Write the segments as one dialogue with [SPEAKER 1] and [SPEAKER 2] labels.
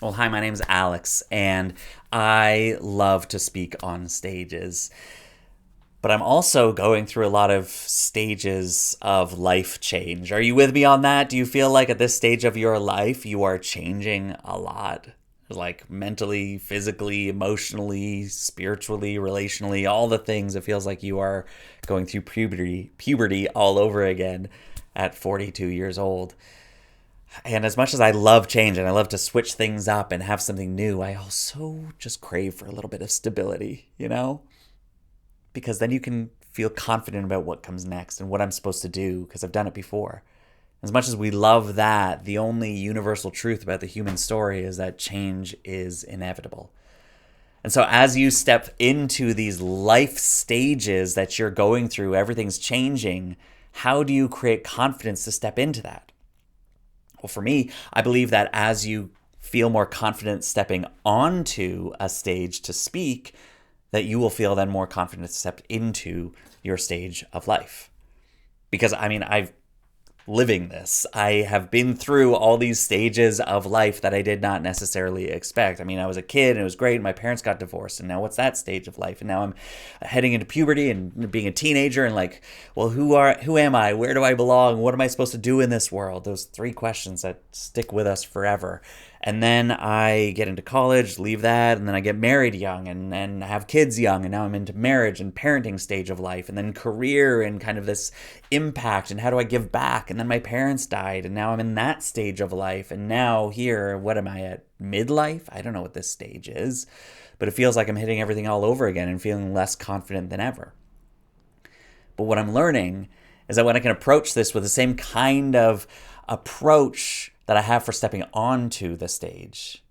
[SPEAKER 1] Well, hi, my name's Alex, and I love to speak on stages. But I'm also going through a lot of stages of life change. Are you with me on that? Do you feel like at this stage of your life you are changing a lot? Like mentally, physically, emotionally, spiritually, relationally, all the things. It feels like you are going through puberty all over again at 42 years old. And as much as I love change and I love to switch things up and have something new, I also just crave for a little bit of stability, Because then you can feel confident about what comes next and what I'm supposed to do because I've done it before. As much as we love that, the only universal truth about the human story is that change is inevitable. And so, as you step into these life stages that you're going through, everything's changing. How do you create confidence to step into that? Well, for me, I believe that as you feel more confident stepping onto a stage to speak, that you will feel then more confident to step into your stage of life. Because I've living this. I have been through all these stages of life that I did not necessarily expect. I was a kid and it was great, and my parents got divorced, and now what's that stage of life? And now I'm heading into puberty and being a teenager, and like, well, who am I? Where do I belong? What am I supposed to do in this world? Those three questions that stick with us forever. And then I get into college, leave that, and then I get married young and have kids young, and now I'm into marriage and parenting stage of life, and then career and kind of this impact and how do I give back? And then my parents died, and now I'm in that stage of life, and now here, what am I at? Midlife? I don't know what this stage is, but it feels like I'm hitting everything all over again and feeling less confident than ever. But what I'm learning is that when I can approach this with the same kind of approach that I have for stepping onto the stage,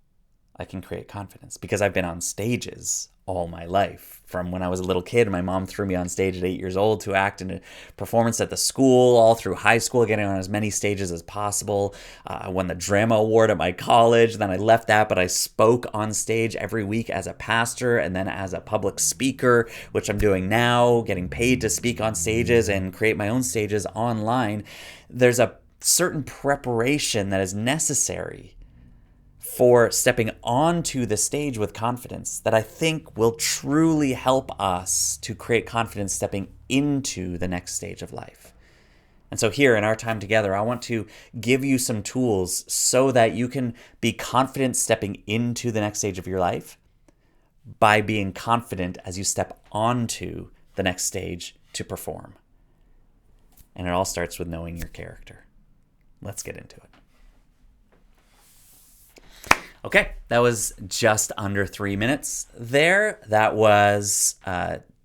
[SPEAKER 1] I can create confidence because I've been on stages all my life. From when I was a little kid, my mom threw me on stage at 8 years old to act in a performance at the school, all through high school, getting on as many stages as possible. I won the drama award at my college. Then I left that, but I spoke on stage every week as a pastor and then as a public speaker, which I'm doing now, getting paid to speak on stages and create my own stages online. There's a certain preparation that is necessary for stepping onto the stage with confidence that I think will truly help us to create confidence stepping into the next stage of life. And so here in our time together, I want to give you some tools so that you can be confident stepping into the next stage of your life by being confident as you step onto the next stage to perform. And it all starts with knowing your character. Let's get into it. Okay, that was just under 3 minutes there. That was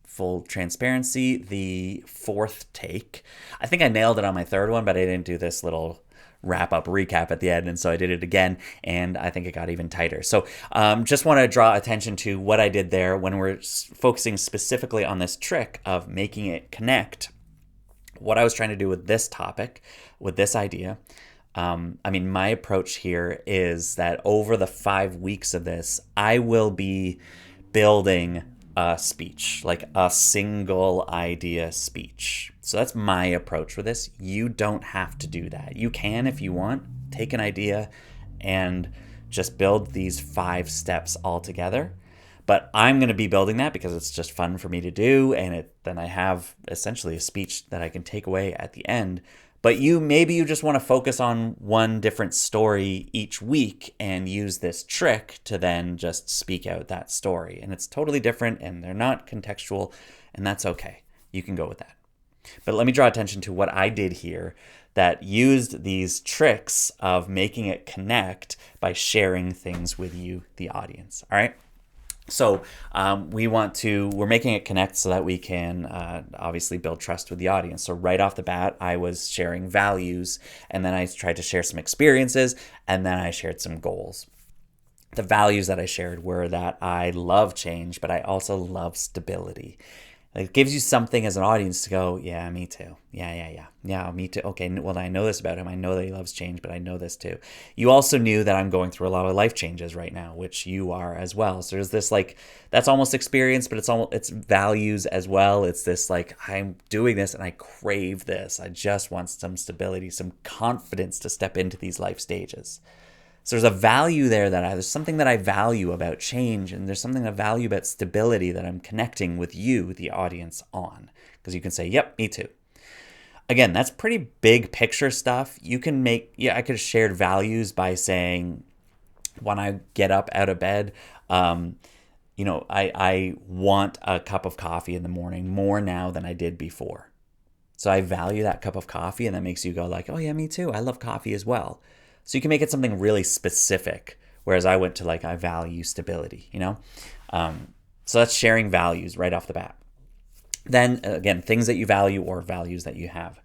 [SPEAKER 1] full transparency, the fourth take. I think I nailed it on my third one, but I didn't do this little wrap up recap at the end, and so I did it again, and I think it got even tighter. So just want to draw attention to what I did there when we're focusing specifically on this trick of making it connect. What I was trying to do with this topic, with this idea, my approach here is that over the 5 weeks of this, I will be building a speech, like a single idea speech. So that's my approach with this. You don't have to do that. You can, if you want, take an idea and just build these 5 steps all together. But I'm going to be building that because it's just fun for me to do, and then I have essentially a speech that I can take away at the end. But maybe you just want to focus on one different story each week and use this trick to then just speak out that story. And it's totally different, and they're not contextual, and that's okay. You can go with that. But let me draw attention to what I did here that used these tricks of making it connect by sharing things with you, the audience. All right? So we're making it connect so that we can obviously build trust with the audience. So right off the bat, I was sharing values, and then I tried to share some experiences, and then I shared some goals. The values that I shared were that I love change, but I also love stability. It gives you something as an audience to go, yeah, me too. Yeah, me too. Okay, well, I know this about him. I know that he loves change, but I know this too. You also knew that I'm going through a lot of life changes right now, which you are as well. So there's this that's almost experience, but it's values as well. It's this I'm doing this and I crave this. I just want some stability, some confidence to step into these life stages. So there's a value there there's something that I value about change, and there's something I value about stability that I'm connecting with you, the audience, on. Because you can say, yep, me too. Again, that's pretty big picture stuff. You can I could have shared values by saying, when I get up out of bed, I want a cup of coffee in the morning more now than I did before. So I value that cup of coffee, and that makes you go like, oh yeah, me too. I love coffee as well. So you can make it something really specific, whereas I went to like, I value stability, So that's sharing values right off the bat. Then again, things that you value or values that you have.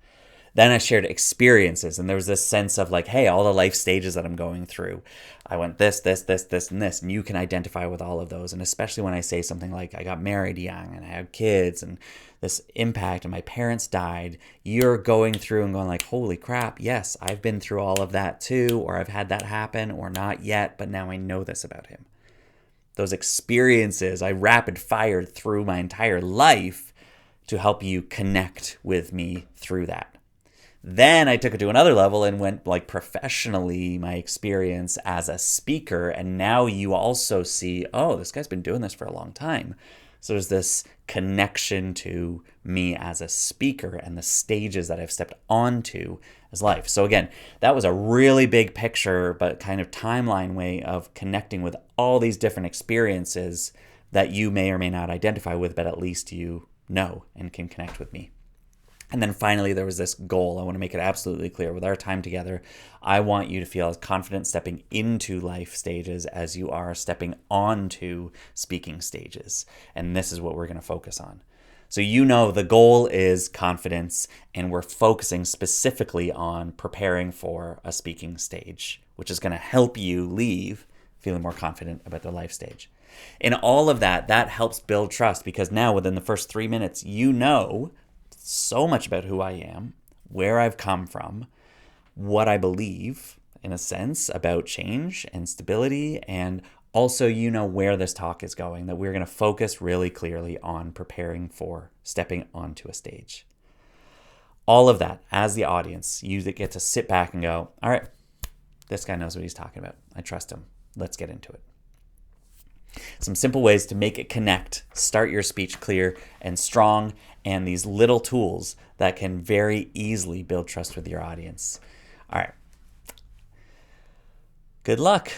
[SPEAKER 1] Then I shared experiences, and there was this sense of like, hey, all the life stages that I'm going through, I went this, and this, and you can identify with all of those. And especially when I say something like, I got married young and I had kids and this impact and my parents died, you're going through and going like, holy crap, yes, I've been through all of that too, or I've had that happen, or not yet, but now I know this about him. Those experiences, I rapid fired through my entire life to help you connect with me through that. Then I took it to another level and went like professionally, my experience as a speaker. And now you also see, oh, this guy's been doing this for a long time. So there's this connection to me as a speaker and the stages that I've stepped onto as life. So again, that was a really big picture, but kind of timeline way of connecting with all these different experiences that you may or may not identify with, but at least you know and can connect with me. And then finally, there was this goal. I want to make it absolutely clear. With our time together, I want you to feel as confident stepping into life stages as you are stepping onto speaking stages. And this is what we're going to focus on. So the goal is confidence, and we're focusing specifically on preparing for a speaking stage, which is going to help you leave feeling more confident about the life stage. In all of that helps build trust, because now within the first 3 minutes, you know so much about who I am, where I've come from, what I believe, in a sense, about change and stability, and also where this talk is going, that we're going to focus really clearly on preparing for stepping onto a stage. All of that, as the audience, you get to sit back and go, all right, this guy knows what he's talking about. I trust him. Let's get into it. Some simple ways to make it connect, start your speech clear and strong, and these little tools that can very easily build trust with your audience. All right. Good luck.